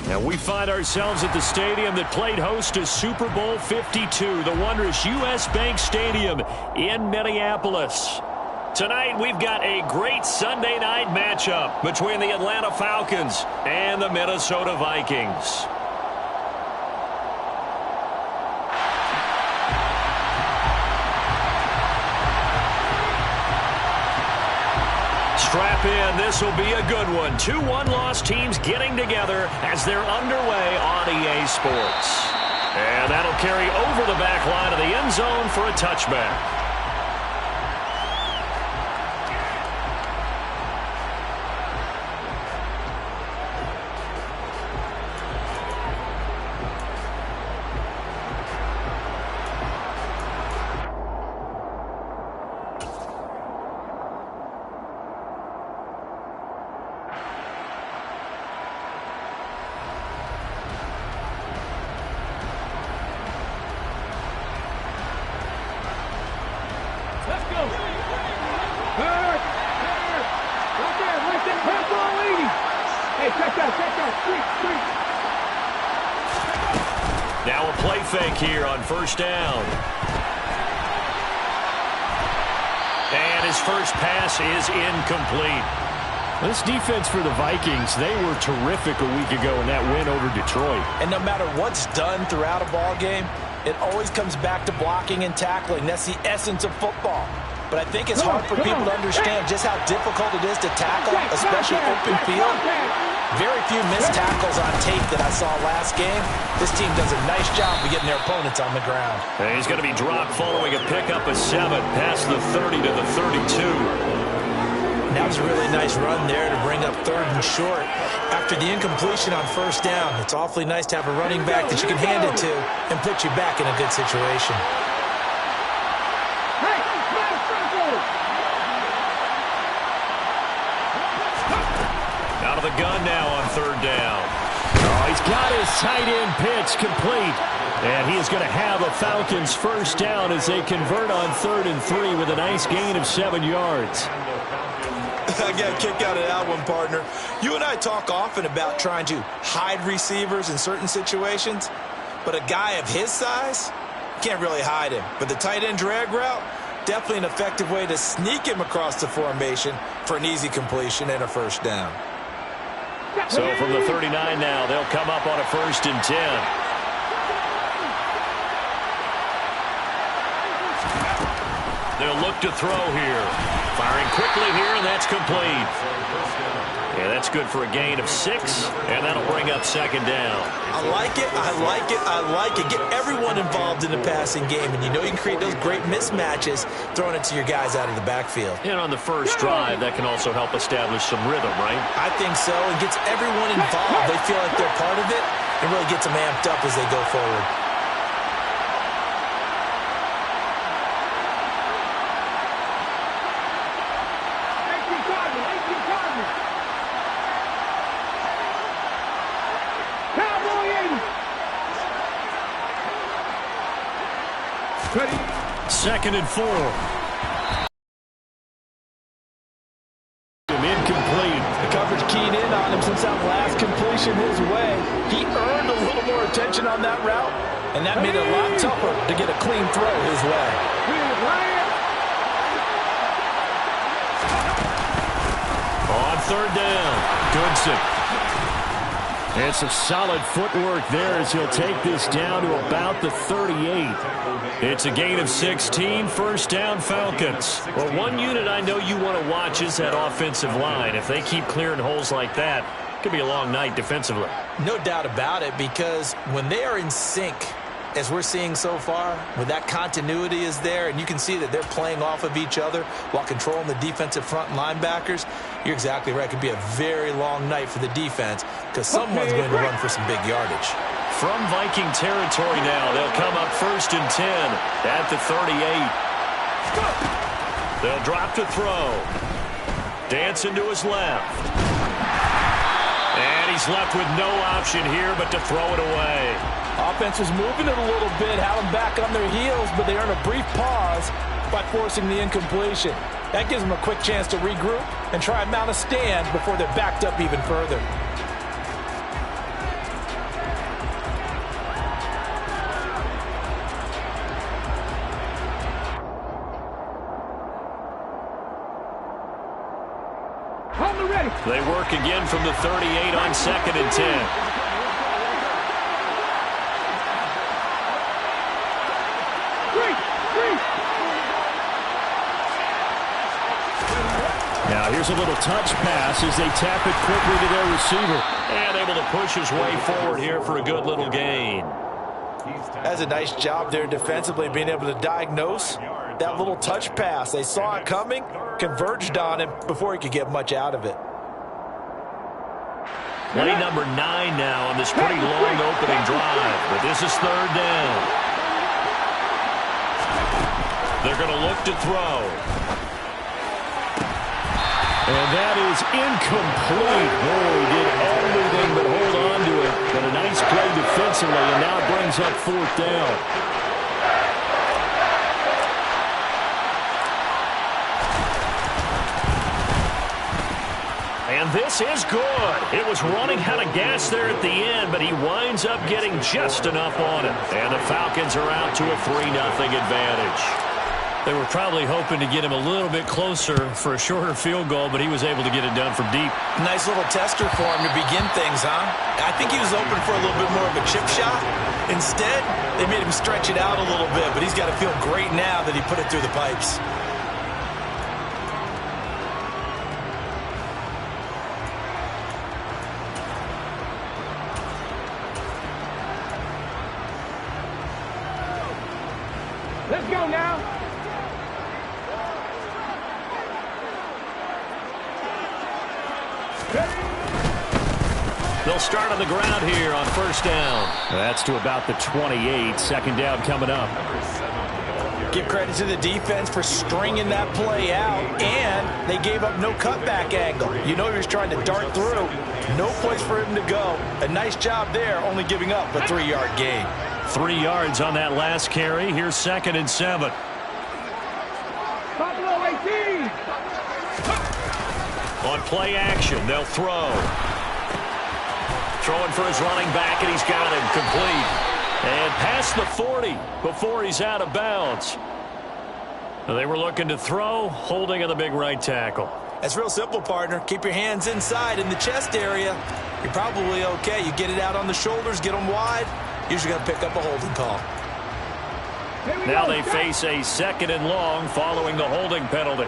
And we find ourselves at the stadium that played host to Super Bowl 52, the wondrous U.S. Bank Stadium in Minneapolis. Tonight, we've got a great Sunday night matchup between the Atlanta Falcons and the Minnesota Vikings. Strap in. This will be a good one. 2 one-loss teams getting together as they're underway on EA Sports. And that'll carry over the back line of the end zone for a touchback. Now a play fake here on first down. And his first pass is incomplete. This defense for the Vikings, they were terrific a week ago in that win over Detroit. And no matter what's done throughout a ball game, it always comes back to blocking and tackling. That's the essence of football. But I think it's hard for people to understand just how difficult it is to tackle, especially open field. Very few missed tackles on tape that I saw last game. This team does a nice job of getting their opponents on the ground. And he's going to be dropped following a pickup of 7 past the 30 to the 32. That was a really nice run there to bring up 3rd and short. After the incompletion on first down, it's awfully nice to have a running back that you can hand it to and put you back in a good situation. Out of the gun now on 3rd down. Oh, he's got his tight end pitch complete. And he is going to have a Falcons first down as they convert on 3rd and 3 with a nice gain of 7 yards. I got a kick out of that one, partner. You and I talk often about trying to hide receivers in certain situations, but a guy of his size, can't really hide him. But the tight end drag route, definitely an effective way to sneak him across the formation for an easy completion and a first down. So from the 39 now, they'll come up on a 1st and 10. They'll look to throw here. Firing quickly here, and that's complete. Yeah, that's good for a gain of 6, and that'll bring up 2nd down. I like it, I like it, I like it. Get everyone involved in the passing game, and you know you can create those great mismatches throwing it to your guys out of the backfield. And on the first drive, that can also help establish some rhythm, right? I think so. It gets everyone involved. They feel like they're part of it, and really gets them amped up as they go forward. Ready. 2nd and 4. Incomplete. The coverage keyed in on him since that last completion his way. He earned a little more attention on that route, and that made it a lot tougher to get a clean throw his way. On 3rd down, Goodson. And some solid footwork there as he'll take this down to about the 38. It's a gain of 16, first down Falcons. Well, one unit I know you want to watch is that offensive line. If they keep clearing holes like that, it could be a long night defensively. No doubt about it, because when they are in sync, as we're seeing so far, when that continuity is there and you can see that they're playing off of each other while controlling the defensive front linebackers, you're exactly right. It could be a very long night for the defense because someone's going to run for some big yardage. From Viking territory now, they'll come up 1st and 10 at the 38. They'll drop to throw. Dancing to his left. And he's left with no option here but to throw it away. Offense was moving it a little bit, had them back on their heels, but they earn a brief pause by forcing the incompletion. That gives them a quick chance to regroup and try and mount a stand before they're backed up even further. They work again from the 38 on 2nd and 10. Now here's a little touch pass as they tap it quickly to their receiver. And able to push his way forward here for a good little gain. That's a nice job there defensively, being able to diagnose that little touch pass. They saw it coming, converged on him before he could get much out of it. Play number 9 now on this pretty long opening drive. But this is 3rd down. They're going to look to throw. And that is incomplete. Oh, he did everything but hold on to it. But a nice play defensively, and now brings up 4th down. And this is good. It was running out of gas there at the end, but he winds up getting just enough on it. And the Falcons are out to a 3-0 advantage. They were probably hoping to get him a little bit closer for a shorter field goal, but he was able to get it done from deep. Nice little tester for him to begin things, huh? I think he was open for a little bit more of a chip shot. Instead, they made him stretch it out a little bit, but he's got to feel great now that he put it through the pipes. Let's go now. They'll start on the ground here on 1st down. That's to about the 28. 2nd down coming up. Give credit to the defense for stringing that play out, and they gave up no cutback angle. You know he was trying to dart through. No place for him to go. A nice job there, only giving up a 3-yard gain. 3 yards on that last carry. Here's 2nd and 7. Buffalo 18. On play action, they'll throw. Throwing for his running back, and he's got him complete. And past the 40 before he's out of bounds. They were looking to throw, holding on the big right tackle. That's real simple, partner. Keep your hands inside in the chest area. You're probably okay. You get it out on the shoulders, get them wide. Usually going to pick up a holding call. Now they face a 2nd and long following the holding penalty.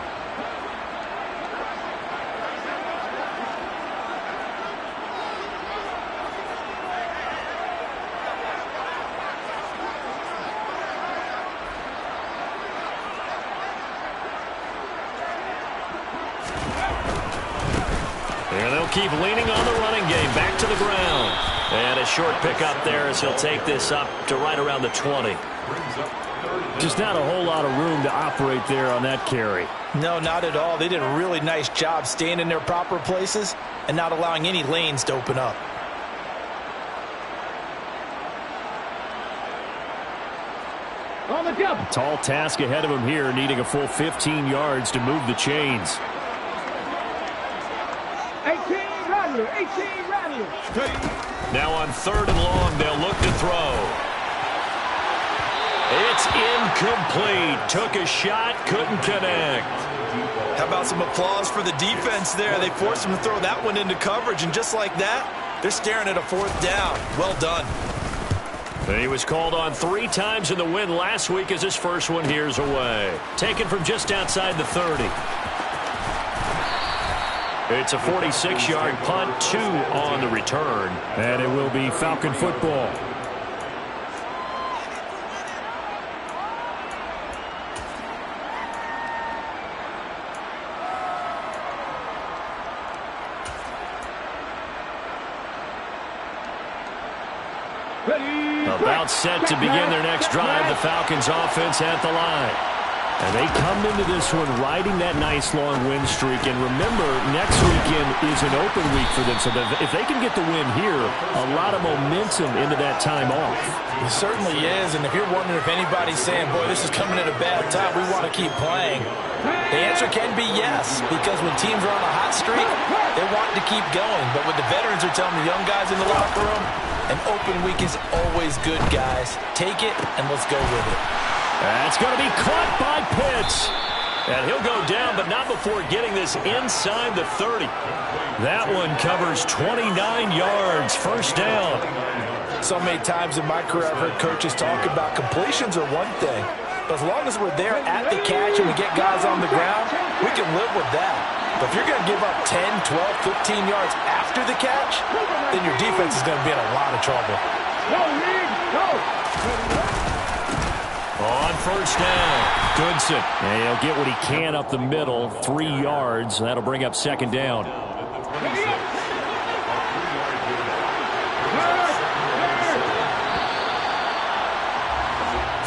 And they'll keep leaning on the running game. Back to the ground. And a short pickup there as he'll take this up to right around the 20. Just not a whole lot of room to operate there on that carry. No, not at all. They did a really nice job staying in their proper places and not allowing any lanes to open up. On the jump. Tall task ahead of him here, needing a full 15 yards to move the chains. 18 Rattler. 18 Rattler. Now on 3rd and long, they'll look to throw. It's incomplete. Took a shot, couldn't connect. How about some applause for the defense there? They forced him to throw that one into coverage, and just like that, they're staring at a 4th down. Well done. He was called on 3 times in the win last week as his first one here's away. Taken from just outside the 30. It's a 46-yard punt, 2 on the return. And it will be Falcon football. About set to begin their next drive, the Falcons offense at the line. And they come into this one riding that nice long win streak. And remember, next weekend is an open week for them. So if they can get the win here, a lot of momentum into that time off. It certainly is. And if you're wondering if anybody's saying, boy, this is coming at a bad time, we want to keep playing, the answer can be yes. Because when teams are on a hot streak, they want to keep going. But what the veterans are telling the young guys in the locker room, an open week is always good, guys. Take it, and let's go with it. That's going to be caught by Pitts. And he'll go down, but not before getting this inside the 30. That one covers 29 yards, first down. So many times in my career, I've heard coaches talk about completions are one thing. But as long as we're there at the catch and we get guys on the ground, we can live with that. But if you're going to give up 10, 12, 15 yards after the catch, then your defense is going to be in a lot of trouble. On first down, Goodson. And he'll get what he can up the middle, 3 yards. That'll bring up second down.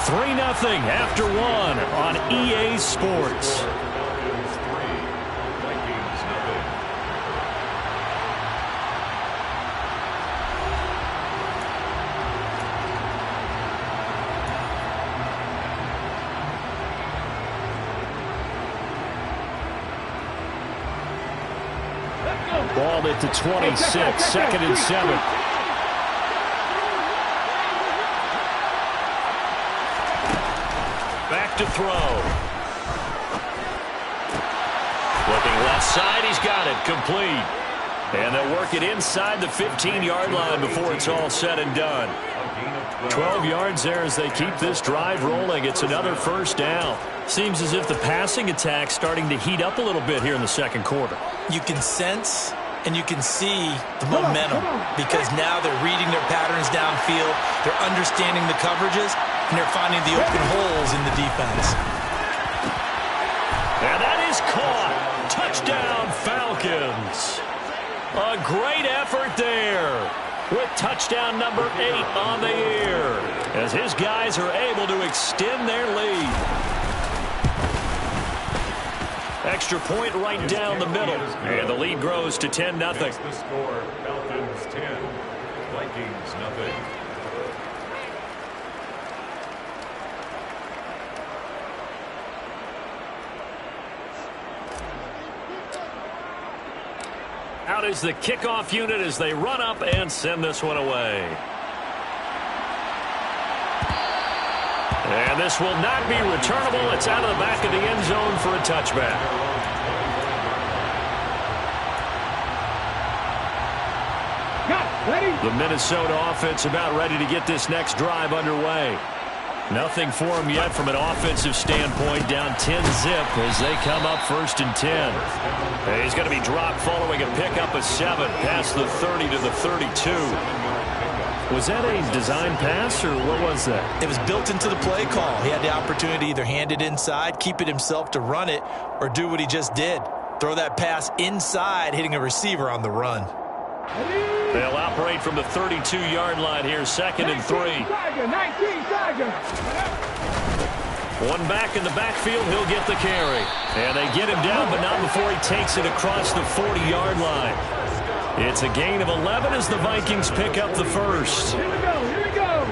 3-0 after one on EA Sports. Ball at the 26, second and 7. Back to throw. Looking left side, he's got it, complete. And they'll work it inside the 15-yard line before it's all said and done. 12 yards there as they keep this drive rolling. It's another first down. Seems as if the passing attack's starting to heat up a little bit here in the second quarter. You can sense and you can see the momentum because now they're reading their patterns downfield, they're understanding the coverages, and they're finding the open holes in the defense. And that is caught. Touchdown, Falcons. A great effort there with touchdown number 8 on the year as his guys are able to extend their lead. Extra point right down the middle. And the lead grows to 10-0. The score, Falcons 10, Vikings nothing. Out is the kickoff unit as they run up and send this one away. And this will not be returnable. It's out of the back of the end zone for a touchback. The Minnesota offense about ready to get this next drive underway. Nothing for him yet from an offensive standpoint. Down 10-zip as they come up first and 10. And he's going to be dropped following a pickup of 7 past the 30 to the 32. Was that a design pass, or what was that? It was built into the play call. He had the opportunity to either hand it inside, keep it himself to run it, or do what he just did. Throw that pass inside, hitting a receiver on the run. They'll operate from the 32-yard line here, second and 3. One back in the backfield, he'll get the carry. And they get him down, but not before he takes it across the 40-yard line. It's a gain of 11 as the Vikings pick up the first. Here we go, here we go.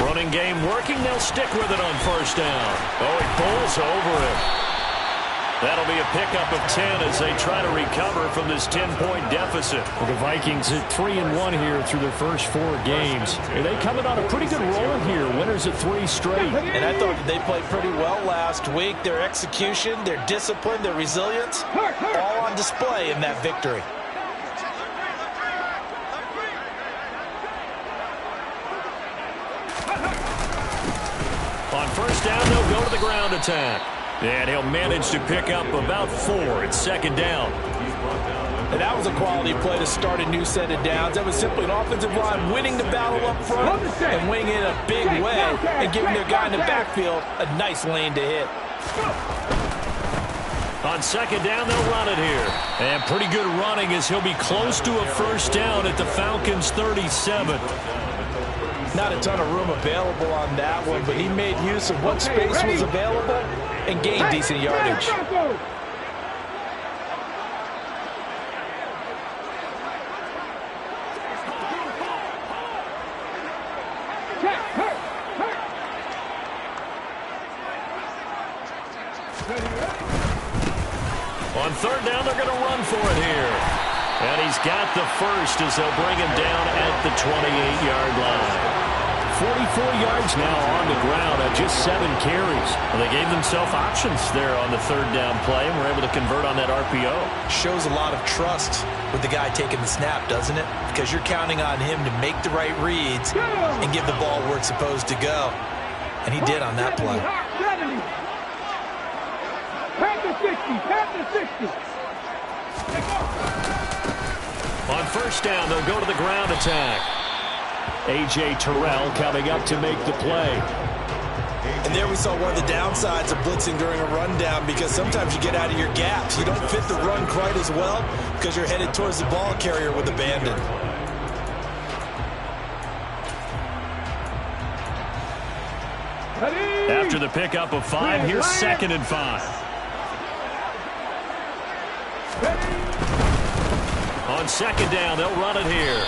Running game working. They'll stick with it on first down. Oh, he pulls over it. That'll be a pickup of 10 as they try to recover from this 10-point deficit. Well, the Vikings at 3-1 here through their first 4 games. And they coming on a pretty good roll here. Winners at 3 straight. And I thought that they played pretty well last week. Their execution, their discipline, their resilience, all on display in that victory. On first down, they'll go to the ground attack. And he'll manage to pick up about 4. It's second down. And that was a quality play to start a new set of downs. That was simply an offensive line winning the battle up front and winning it in a big way and giving their guy in the backfield a nice lane to hit. On second down, they'll run it here. And pretty good running as he'll be close to a first down at the Falcons' 37. Not a ton of room available on that one, but he made use of what space was available and gained decent yardage. On third down, they're going to run for it here. And he's got the first as they'll bring him down at the 28-yard line. 44 yards now on the ground on just 7 carries. Well, they gave themselves options there on the third down play and were able to convert on that RPO. Shows a lot of trust with the guy taking the snap, doesn't it? Because you're counting on him to make the right reads and give the ball where it's supposed to go. And he did on that play. On first down, they'll go to the ground attack. A.J. Terrell coming up to make the play. And there we saw one of the downsides of blitzing during a rundown, because sometimes you get out of your gaps. You don't fit the run quite as well because you're headed towards the ball carrier with abandon. After the pickup of 5, here's 2nd and 5. On 2nd down, they'll run it here.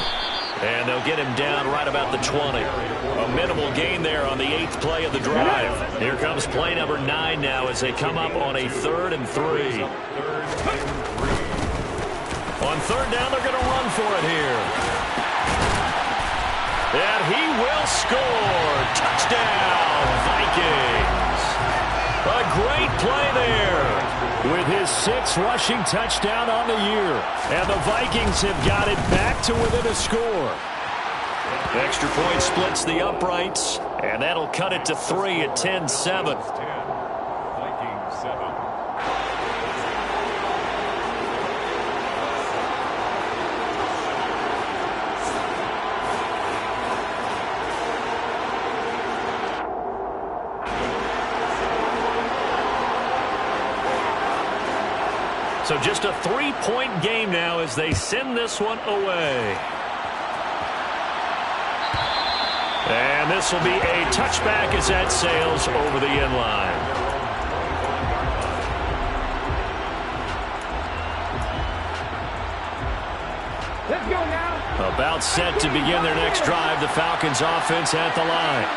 And they'll get him down right about the 20. A minimal gain there on the 8th play of the drive. Here comes play number 9 now as they come up on a 3rd and 3. On 3rd down, they're going to run for it here. And he will score. Touchdown, Vikings. A great play there with his 6th rushing touchdown on the year. And the Vikings have got it back to within a score. Extra point splits the uprights, and that'll cut it to 3 at 10-7. Vikings 7. So just a 3-point game now as they send this one away. And this will be a touchback as that sails over the end line. Let's go now. About set to begin their next drive. The Falcons offense at the line.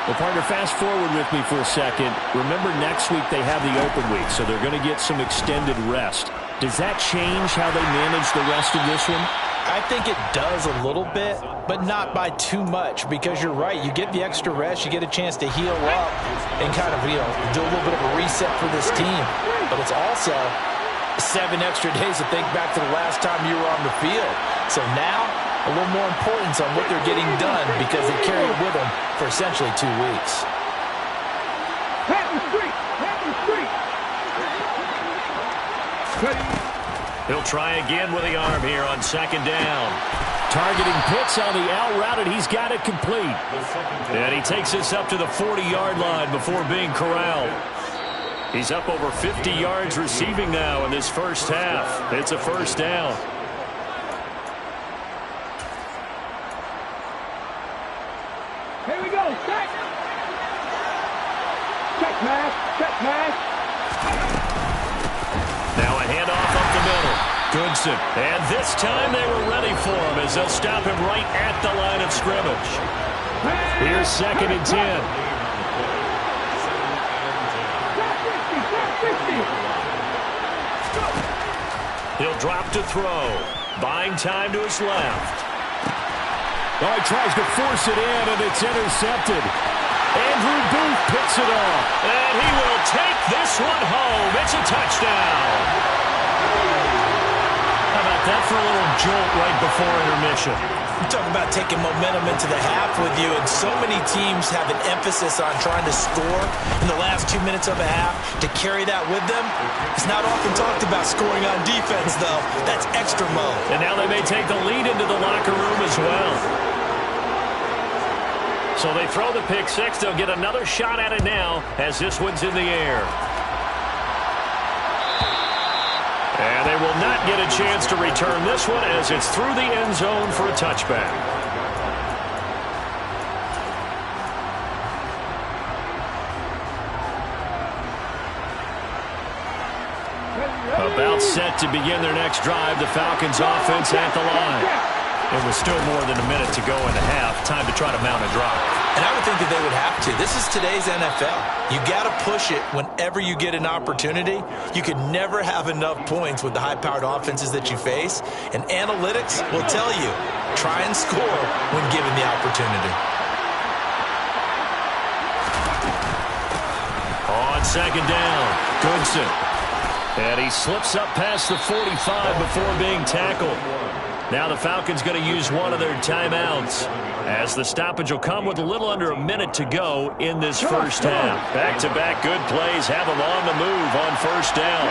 Well, partner, fast forward with me for a second. Remember, next week they have the open week, so they're going to get some extended rest. Does that change how they manage the rest of this one? I think it does a little bit, but not by too much, because you're right. You get the extra rest, you get a chance to heal up and kind of, do a little bit of a reset for this team. But it's also 7 extra days to think back to the last time you were on the field. So now, a little more importance on what they're getting done, because they carry it with them for essentially 2 weeks. He'll try again with the arm here on 2nd down. Targeting Pitts on the out route, and he's got it complete. And he takes this up to the 40-yard line before being corralled. He's up over 50 yards receiving now in this first half. It's a first down. Here we go. Check. Check pass. Check pass. Now a handoff up the middle. Goodson. And this time they were ready for him as they'll stop him right at the line of scrimmage. Here's 2nd and 10. He'll drop to throw. Buying time to his left. Oh, he tries to force it in, and it's intercepted. Andrew Booth picks it off. And he will take this one home. It's a touchdown. How about that for a little jolt right before intermission? You talk about taking momentum into the half with you, and so many teams have an emphasis on trying to score in the last 2 minutes of a half. To carry that with them, it's not often talked about scoring on defense, though. That's extra mode. And now they may take the lead into the locker room as well. So they throw the pick six. They'll get another shot at it now as this one's in the air. And they will not get a chance to return this one as it's through the end zone for a touchback. About set to begin their next drive. The Falcons offense at the line. And with still more than a minute to go in the half, time to try to mount a drive. And I would think that they would have to. This is today's NFL. You got to push it whenever you get an opportunity. You could never have enough points with the high-powered offenses that you face. And analytics will tell you, try and score when given the opportunity. second down. Goodson. And he slips up past the 45 before being tackled. Now the Falcons going to use one of their timeouts, as the stoppage will come with a little under a minute to go in this first half. Back-to-back good plays have them on the move on first down.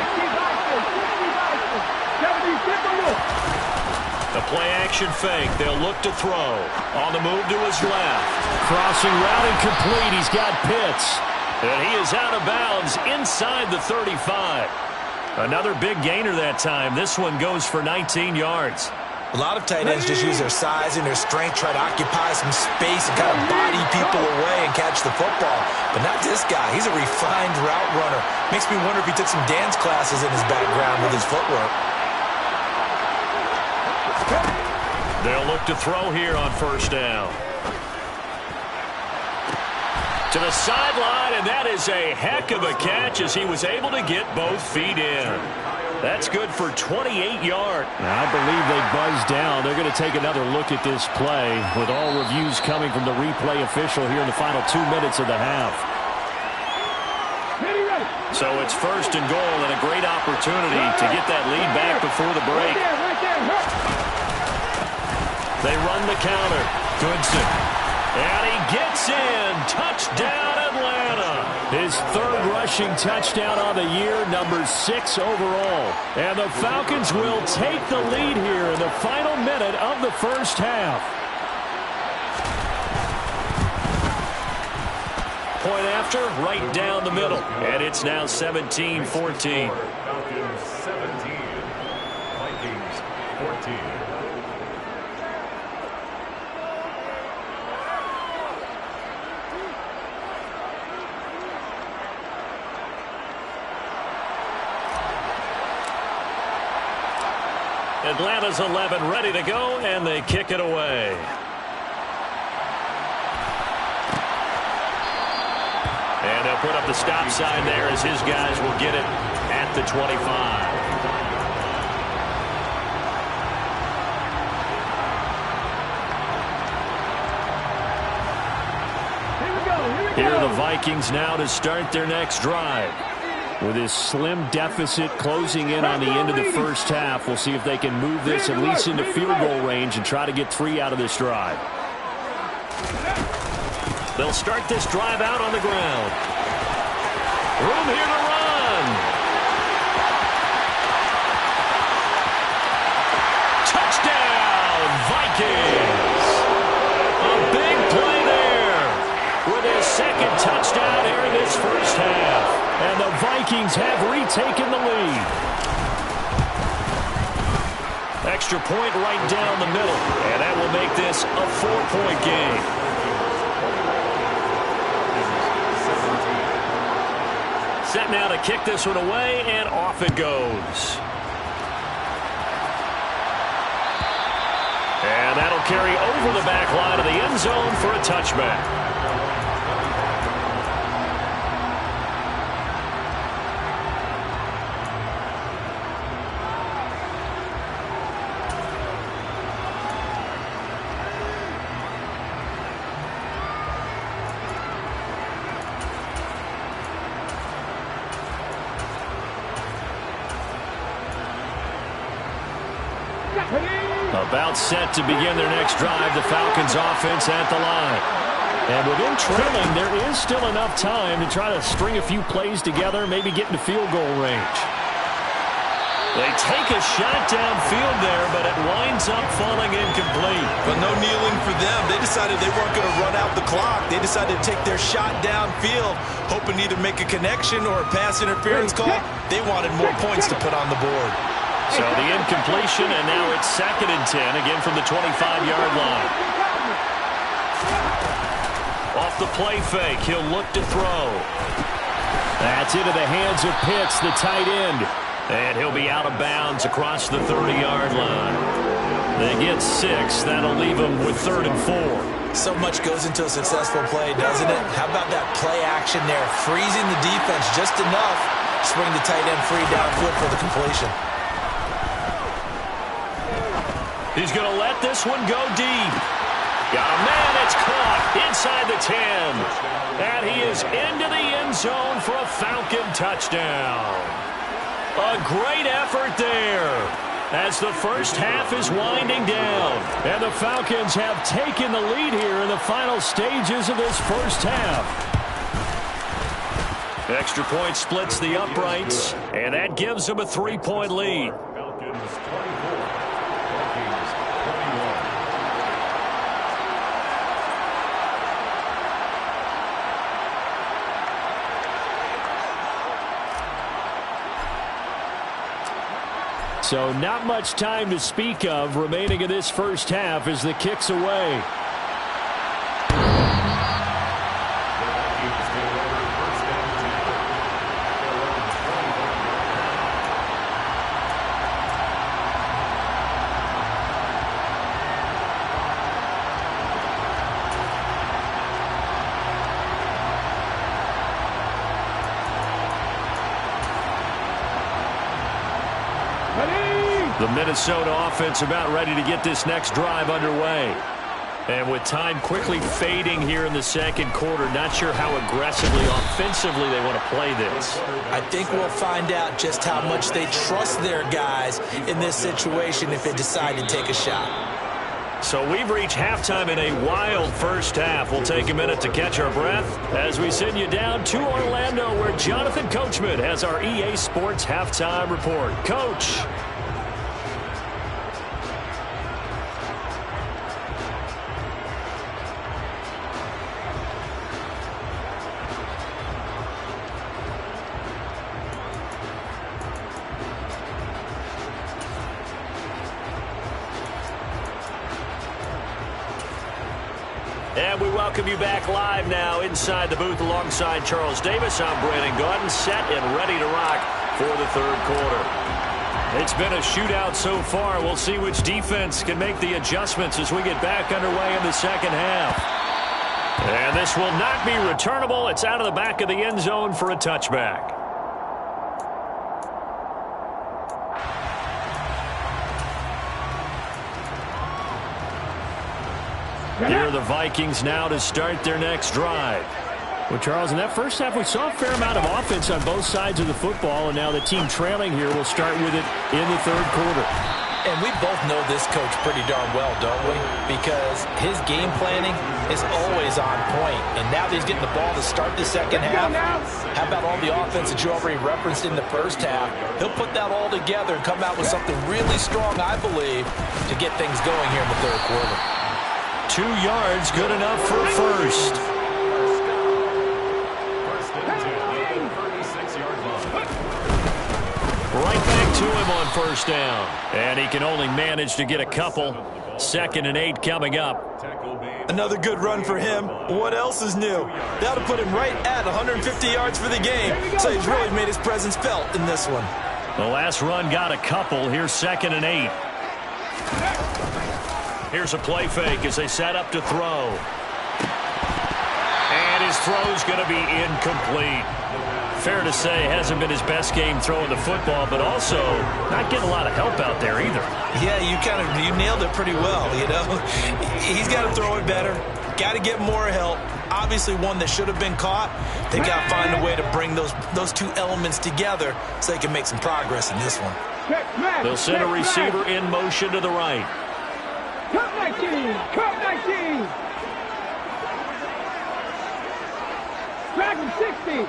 The play-action fake. They'll look to throw. On the move to his left. Crossing route incomplete. He's got Pitts. And he is out of bounds inside the 35. Another big gainer that time. This one goes for 19 yards. A lot of tight ends just use their size and their strength, try to occupy some space and kind of body people away and catch the football. But not this guy. He's a refined route runner. Makes me wonder if he took some dance classes in his background with his footwork. They'll look to throw here on first down. To the sideline, and that is a heck of a catch as he was able to get both feet in. That's good for 28 yards. I believe they buzzed down. They're going to take another look at this play with all reviews coming from the replay official here in the final 2 minutes of the half. So it's first and goal and a great opportunity to get that lead back before the break. They run the counter. Goodson. And he gets in. Touchdown, Atlanta. His third rushing touchdown on the year, number 6 overall. And the Falcons will take the lead here in the final minute of the first half. Point after, right down the middle. And it's now 17-14. Falcons 17, Vikings 14. Atlanta's 11 ready to go, and they kick it away. And they'll put up the stop sign there as his guys will get it at the 25. Here are the Vikings now to start their next drive. With his slim deficit closing in on the end of the first half, we'll see if they can move this at least into field goal range and try to get 3 out of this drive. They'll start this drive out on the ground. Room here to run. Touchdown, Vikings. A big play there with his second touchdown here in this first half. And the Vikings have retaken the lead. Extra point right down the middle. And that will make this a 4-point game. Set now to kick this one away, and off it goes. And that'll carry over the back line of the end zone for a touchback. About set to begin their next drive, the Falcons offense at the line. And within trailing, there is still enough time to try to string a few plays together, maybe get into field goal range. They take a shot downfield there, but it winds up falling incomplete. But no kneeling for them. They decided they weren't going to run out the clock. They decided to take their shot downfield, hoping to either make a connection or a pass interference call. They wanted more points to put on the board. So the incompletion, and now it's 2nd and 10, again from the 25-yard line. Off the play fake, he'll look to throw. That's into the hands of Pitts, the tight end. And he'll be out of bounds across the 30-yard line. They get 6. That'll leave them with 3rd and 4. So much goes into a successful play, doesn't it? How about that play action there? Freezing the defense just enough to swing the tight end free downfield for the completion. He's going to let this one go deep. Got a man, it's caught inside the 10. And he is into the end zone for a Falcon touchdown. A great effort there as the first half is winding down. And the Falcons have taken the lead here in the final stages of this first half. Extra point splits the uprights, and that gives them a 3-point lead. Falcons 24, Vikings 21. So not much time to speak of remaining in this first half as the kick's away. The Minnesota offense about ready to get this next drive underway. And with time quickly fading here in the second quarter, not sure how aggressively, offensively they want to play this. I think we'll find out just how much they trust their guys in this situation if they decide to take a shot. So we've reached halftime in a wild first half. We'll take a minute to catch our breath as we send you down to Orlando, where Jonathan Coachman has our EA Sports halftime report. Coach. And we welcome you back live now inside the booth alongside Charles Davis. I'm Brandon Gaudin, set and ready to rock for the third quarter. It's been a shootout so far. We'll see which defense can make the adjustments as we get back underway in the second half. And this will not be returnable. It's out of the back of the end zone for a touchback. Here are the Vikings now to start their next drive. Well, Charles, in that first half, we saw a fair amount of offense on both sides of the football, and now the team trailing here will start with it in the third quarter. And we both know this coach pretty darn well, don't we? Because his game planning is always on point. And now that he's getting the ball to start the second half, how about all the offense that you already referenced in the first half? He'll put that all together and come out with something really strong, I believe, to get things going here in the third quarter. 2 yards, good enough for a first. Right back to him on first down. And he can only manage to get a couple. 2nd and 8 coming up. Another good run for him. What else is new? That'll put him right at 150 yards for the game. So he's really made his presence felt in this one. The last run got a couple. Here's 2nd and 8. Here's a play fake as they set up to throw. And his throw's going to be incomplete. Fair to say, hasn't been his best game throwing the football, but also not getting a lot of help out there either. Yeah, you nailed it pretty well, you know. He's got to throw it better. Got to get more help. Obviously one that should have been caught. They got to find a way to bring those two elements together so they can make some progress in this one. They'll send a receiver in motion to the right. Cut 19! Cut 19! Dragon 60!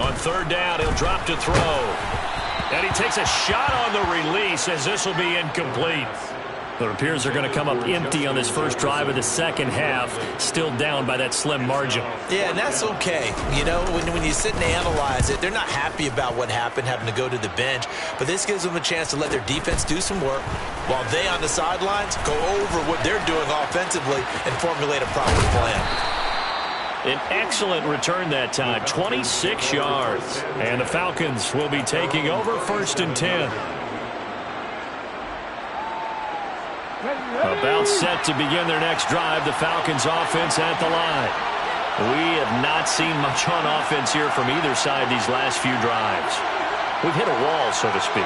On third down, he'll drop to throw. And he takes a shot on the release as this will be incomplete. It appears they're going to come up empty on this first drive of the second half, still down by that slim margin. Yeah, and that's okay. You know, when you sit and analyze it, they're not happy about what happened, having to go to the bench. But this gives them a chance to let their defense do some work while they on the sidelines go over what they're doing offensively and formulate a proper plan. An excellent return that time, 26 yards. And the Falcons will be taking over 1st and 10. About set to begin their next drive, the Falcons offense at the line. We have not seen much on offense here from either side these last few drives. We've hit a wall, so to speak.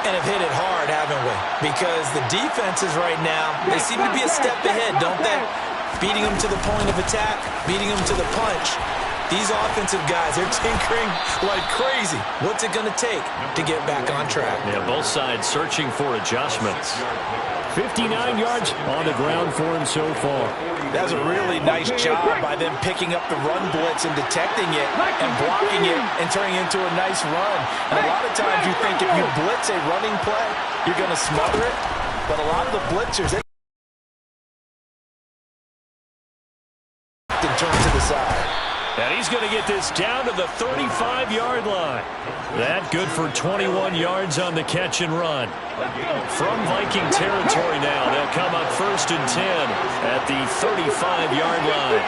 And have hit it hard, haven't we? Because the defenses right now, they seem to be a step ahead, don't they? beating them to the point of attack, beating them to the punch. These offensive guys, they're tinkering like crazy. What's it going to take to get back on track? Yeah, both sides searching for adjustments. 59 yards on the ground for him so far. That was a really nice job by them picking up the run blitz and detecting it and blocking it and turning it into a nice run. And a lot of times you think if you blitz a running play, you're going to smother it. But a lot of the blitzers, they can turn to the side. And he's going to get this down to the 35-yard line. That good for 21 yards on the catch and run. From Viking territory now, they'll come up 1st and 10 at the 35-yard line.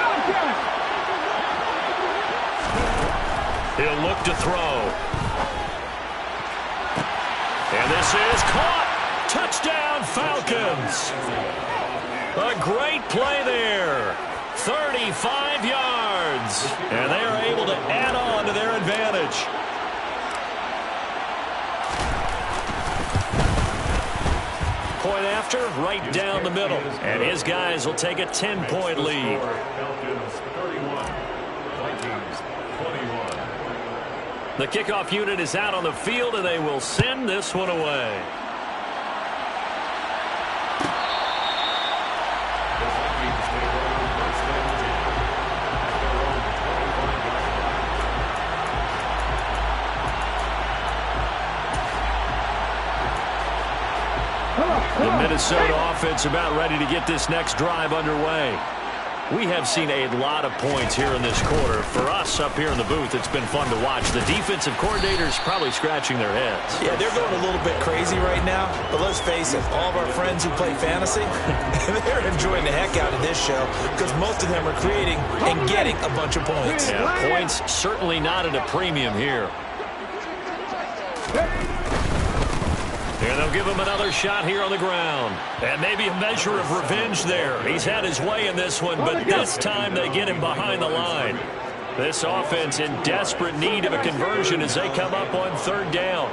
He'll look to throw. And this is caught. Touchdown, Falcons. A great play there. 35 yards. And they are able to add on to their advantage. Point after, right down the middle. And his guys will take a 10-point lead. Falcons 31, Vikings 21. The kickoff unit is out on the field, and they will send this one away. The Minnesota offense about ready to get this next drive underway. We have seen a lot of points here in this quarter. For us up here in the booth, it's been fun to watch. The defensive coordinators probably scratching their heads. Yeah, they're going a little bit crazy right now. But let's face it, all of our friends who play fantasy, they're enjoying the heck out of this show because most of them are creating and getting a bunch of points. Yeah, points certainly not at a premium here. And they'll give him another shot here on the ground. And maybe a measure of revenge there. He's had his way in this one, but this time they get him behind the line. This offense in desperate need of a conversion as they come up on 3rd down.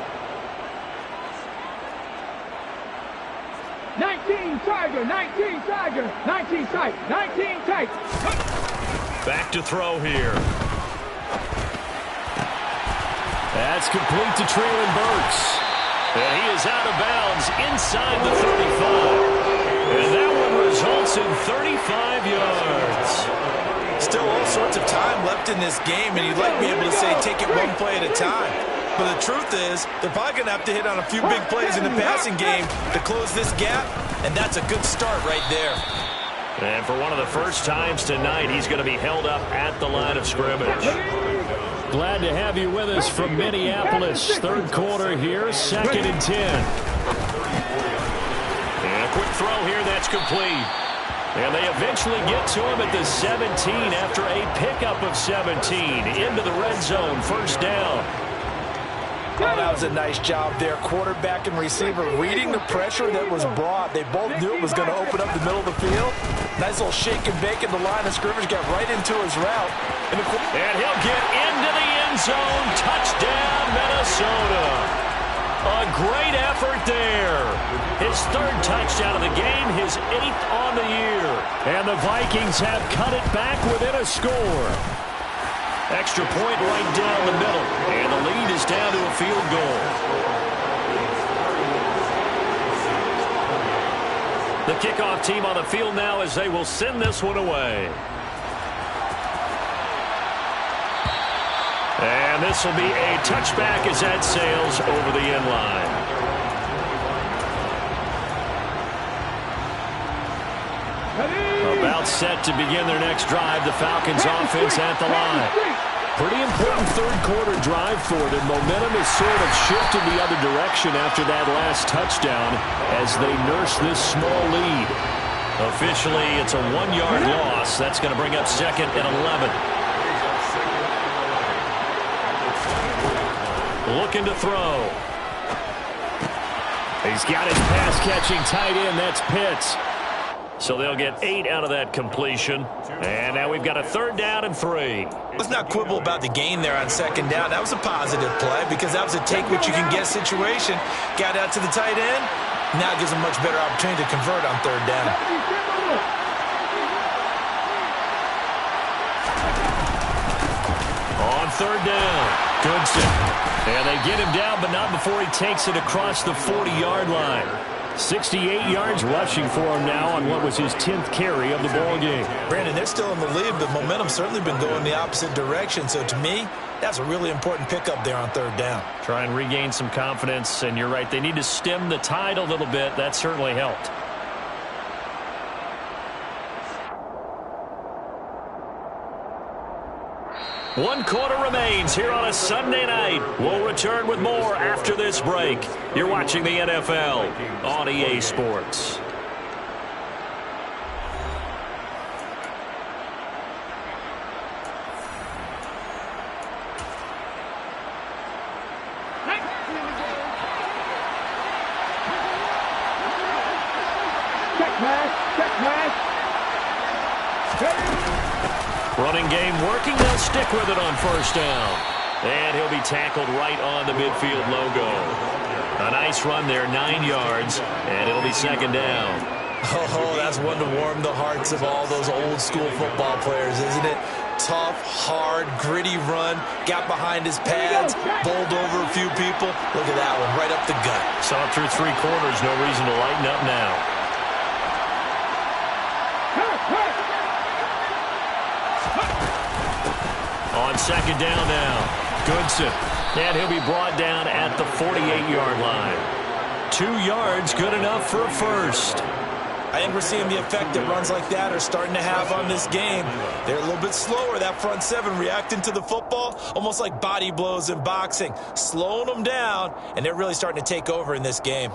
19 Tiger, 19 Tiger, 19 tight, 19 tight. Back to throw here. That's complete to Traylon Burks. And he is out of bounds inside the 35. And that one results in 35 yards. Still all sorts of time left in this game, and you'd like to be able to say take it one play at a time. But the truth is, they're probably going to have to hit on a few big plays in the passing game to close this gap, and that's a good start right there. And for one of the first times tonight, he's going to be held up at the line of scrimmage. Glad to have you with us from Minneapolis. 3rd quarter here, 2nd and 10. And a quick throw here, that's complete. And they eventually get to him at the 17 after a pickup of 17 into the red zone, 1st down. Oh, that was a nice job there. Quarterback and receiver reading the pressure that was brought. They both knew it was going to open up the middle of the field. Nice little shake and bake in the line of scrimmage. Got right into his route. And he'll get into the end zone. Touchdown, Minnesota. A great effort there. His 3rd touchdown of the game, his 8th on the year. And the Vikings have cut it back within a score. Extra point right down the middle. And the lead is down to a field goal. The kickoff team on the field now as they will send this one away. And this will be a touchback as that sails over the end line. About set to begin their next drive. The Falcons offense at the line. Pretty important 3rd quarter drive for them. Momentum has sort of shifted the other direction after that last touchdown as they nurse this small lead. Officially, it's a 1-yard loss. That's going to bring up 2nd and 11. Looking to throw. He's got his pass-catching tight end. That's Pitts. So they'll get 8 out of that completion. And now we've got a 3rd down and 3. Let's not quibble about the gain there on 2nd down. That was a positive play because that was a take-what-you-can-get situation. Got out to the tight end. Now gives a much better opportunity to convert on 3rd down. third down. Goodson. And they get him down, but not before he takes it across the 40-yard line. 68 yards rushing for him now on what was his 10th carry of the ball game. Brandon, they're still in the lead, but momentum's certainly been going the opposite direction. So to me, that's a really important pickup there on third down. Try and regain some confidence, and you're right. They need to stem the tide a little bit. That certainly helped. One quarter remains here on a Sunday night. We'll return with more after this break. You're watching the NFL on EA Sports. Running game working. They'll stick with it on first down. And he'll be tackled right on the midfield logo. A nice run there, 9 yards, and it'll be second down. Oh, that's one to warm the hearts of all those old school football players, isn't it? Tough, hard, gritty run. Got behind his pads, bowled over a few people. Look at that one, right up the gut. Saw through 3 quarters, no reason to lighten up now. On second down now, Goodson. And he'll be brought down at the 48-yard line. 2 yards, good enough for a first. I think we're seeing the effect that runs like that are starting to have on this game. They're a little bit slower, that front seven, reacting to the football, almost like body blows in boxing, slowing them down, and they're really starting to take over in this game.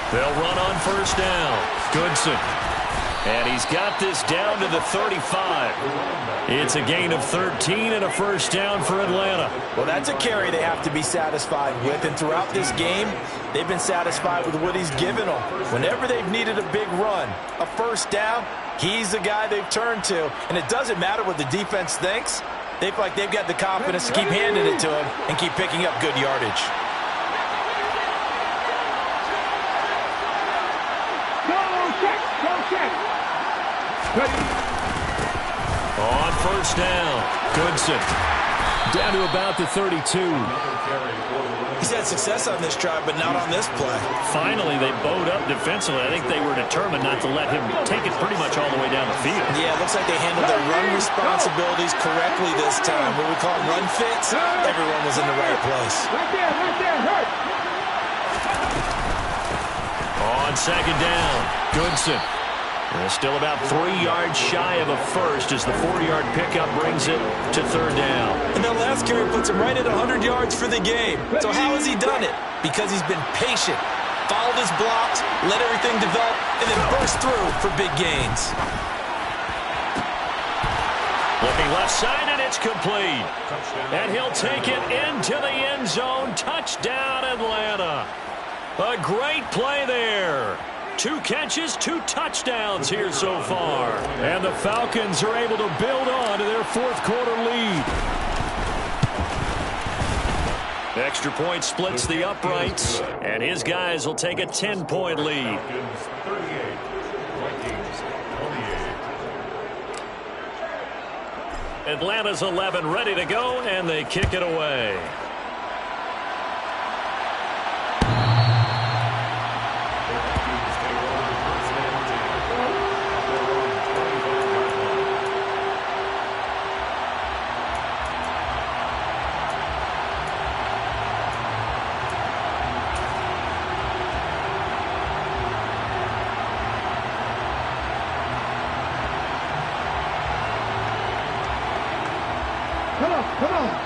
They'll run on first down. Goodson. And he's got this down to the 35. It's a gain of 13 and a first down for Atlanta. Well, that's a carry they have to be satisfied with. And throughout this game, they've been satisfied with what he's given them. Whenever they've needed a big run, a first down, he's the guy they've turned to. And it doesn't matter what the defense thinks. They feel like they've got the confidence to keep handing it to him and keep picking up good yardage. On first down, Goodson. Down to about the 32. He's had success on this drive, but not on this play. Finally, they bowed up defensively. I think they were determined not to let him take it pretty much all the way down the field. Yeah, it looks like they handled their run responsibilities correctly this time. What we call run fits, everyone was in the right place. Right there, hurt. On second down, Goodson. And still about 3 yards shy of a first as the 4-yard pickup brings it to third down. And that last carry puts him right at 100 yards for the game. So how has he done it? Because he's been patient, followed his blocks, let everything develop, and then burst through for big gains. Looking left side, and it's complete. And he'll take it into the end zone. Touchdown, Atlanta. A great play there. 2 catches, 2 touchdowns here so far. And the Falcons are able to build on to their 4th quarter lead. Extra point splits the uprights, and his guys will take a 10-point lead. Atlanta's 11 ready to go, and they kick it away.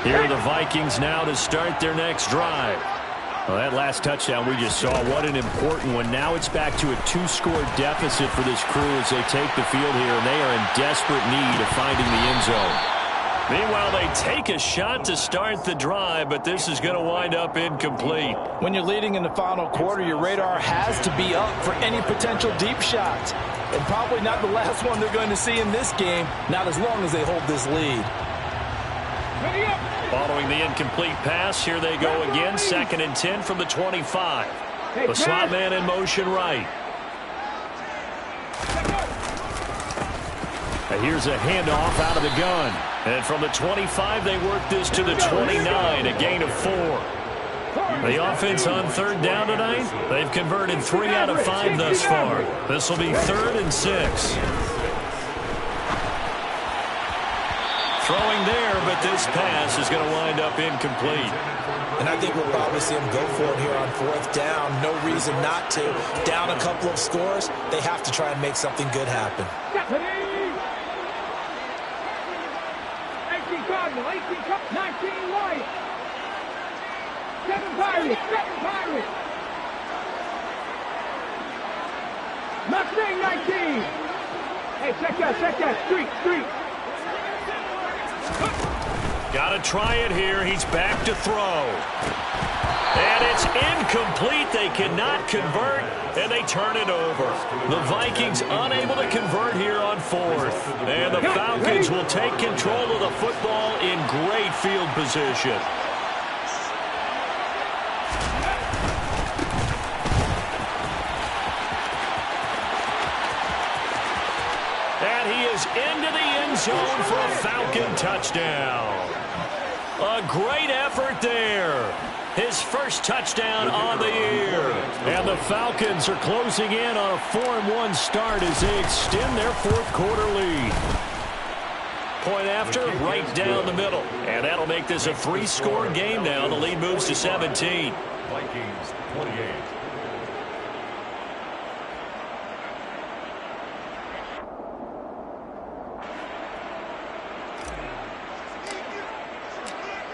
Here are the Vikings now to start their next drive. Well, that last touchdown we just saw, what an important one. Now it's back to a 2-score deficit for this crew as they take the field here, and they are in desperate need of finding the end zone. Meanwhile, they take a shot to start the drive, but this is going to wind up incomplete. When you're leading in the final quarter, your radar has to be up for any potential deep shots. And probably not the last one they're going to see in this game, not as long as they hold this lead. Following the incomplete pass, here they go again. 2nd and 10 from the 25. The slot man in motion right. And here's a handoff out of the gun. And from the 25, they work this to the 29, a gain of 4. The offense on 3rd down tonight, they've converted 3 out of 5 thus far. This will be 3rd and 6. Throwing there, but this pass is going to wind up incomplete. And I think we'll probably see him go for it here on 4th down. No reason not to. Down a couple of scores, they have to try and make something good happen. 18 Cardinal, 18 19 White. 7 Pirates, 7 Pirates. Mustang 19. Hey, check that. Street. Got to try it here. He's back to throw. And it's incomplete. They cannot convert, and they turn it over. The Vikings unable to convert here on 4th. And the Falcons will take control of the football in great field position. And he is into the end zone for a Falcon touchdown. A great effort there. His first touchdown on the year. And the Falcons are closing in on a 4-1 start as they extend their 4th quarter lead. Point after, right down the middle. And that'll make this a 3-score game now. The lead moves to 17. Vikings 28.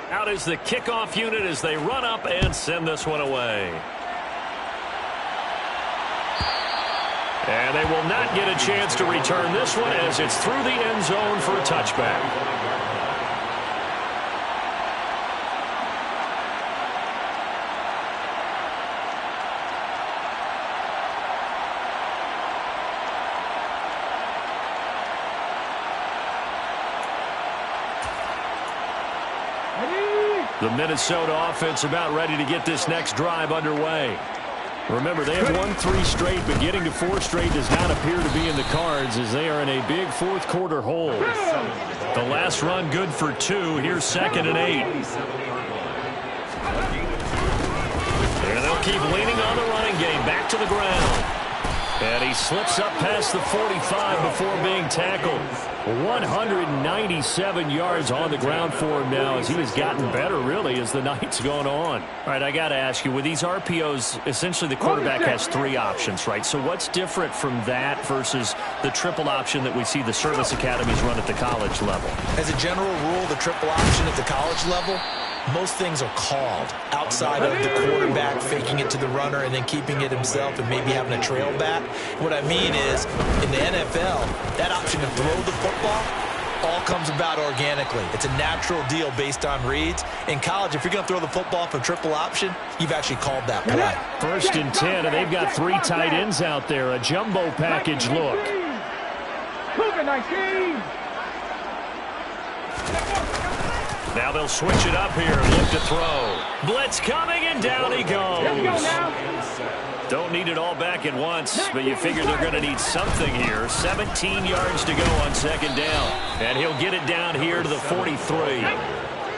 Out is the kickoff unit as they run up and send this one away. And they will not get a chance to return this one as it's through the end zone for a touchback. The Minnesota offense about ready to get this next drive underway. Remember, they have won 3 straight, but getting to 4 straight does not appear to be in the cards as they are in a big 4th quarter hole. The last run good for 2. Here's 2nd and 8. And they'll keep leaning on the running game. Back to the ground. And he slips up past the 45 before being tackled. 197 yards on the ground for him now as he has gotten better, really, as the night's gone on. All right, I got to ask you, with these RPOs, essentially the quarterback has 3 options, right? So what's different from that versus the triple option that we see the service academies run at the college level? As a general rule, the triple option at the college level, most things are called outside of the quarterback faking it to the runner and then keeping it himself and maybe having a trail back. What I mean is, in the NFL, that option to throw the football all comes about organically. It's a natural deal based on reads. In college, if you're going to throw the football for triple option, you've actually called that play. 1st and 10, and they've got 3 tight ends out there. A jumbo package look. 19. Now they'll switch it up here. Look to throw. Blitz coming, and down he goes. Don't need it all back at once, but you figure they're going to need something here. 17 yards to go on 2nd down. And he'll get it down here to the 43.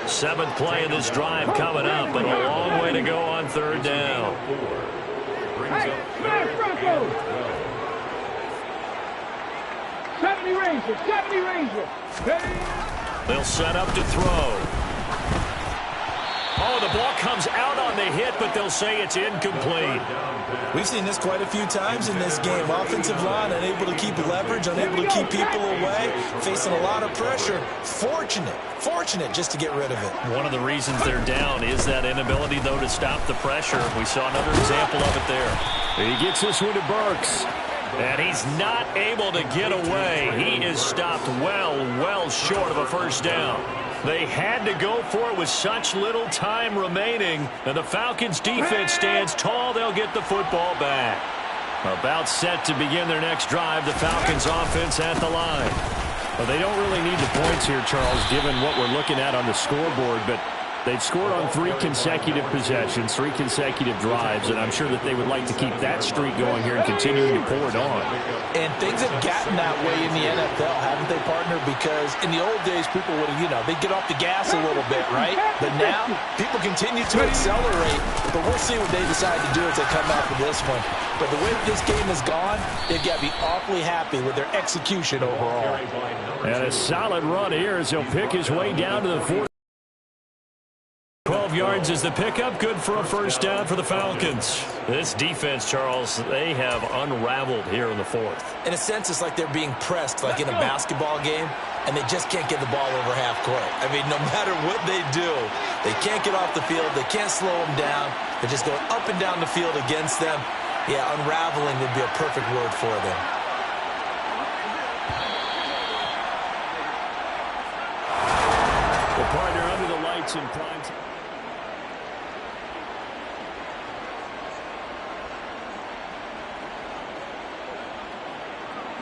7th play of this drive coming up, but a long way to go on 3rd down. Hey, smash Broncos! 70 Rangers. They'll set up to throw. Oh, the ball comes out on the hit, but they'll say it's incomplete. We've seen this quite a few times in this game. Offensive line unable to keep leverage, unable to keep people away, facing a lot of pressure. Fortunate just to get rid of it. One of the reasons they're down is that inability, though, to stop the pressure. We saw another example of it there. He gets this one to Burks. And he's not able to get away. He is stopped well short of a 1st down. They had to go for it with such little time remaining. And the Falcons defense stands tall. They'll get the football back. About set to begin their next drive. The Falcons offense at the line. Well, they don't really need the points here, Charles, given what we're looking at on the scoreboard, but they've scored on 3 consecutive possessions, 3 consecutive drives, and I'm sure that they would like to keep that streak going here and continuing to pour it on. And things have gotten that way in the NFL, haven't they, partner? Because in the old days, people would have, they'd get off the gas a little bit, right? But now, people continue to accelerate, but we'll see what they decide to do as they come out for this one. But the way that this game has gone, they've got to be awfully happy with their execution overall. And a solid run here as he'll pick his way down to the 40. 12 yards is the pickup. Good for a first down for the Falcons. This defense, Charles, they have unraveled here in the 4th. In a sense, it's like they're being pressed like in a basketball game, and they just can't get the ball over half court. I mean, no matter what they do, they can't get off the field. They can't slow them down. They're just going up and down the field against them. Yeah, unraveling would be a perfect word for them. The partner under the lights in prime time.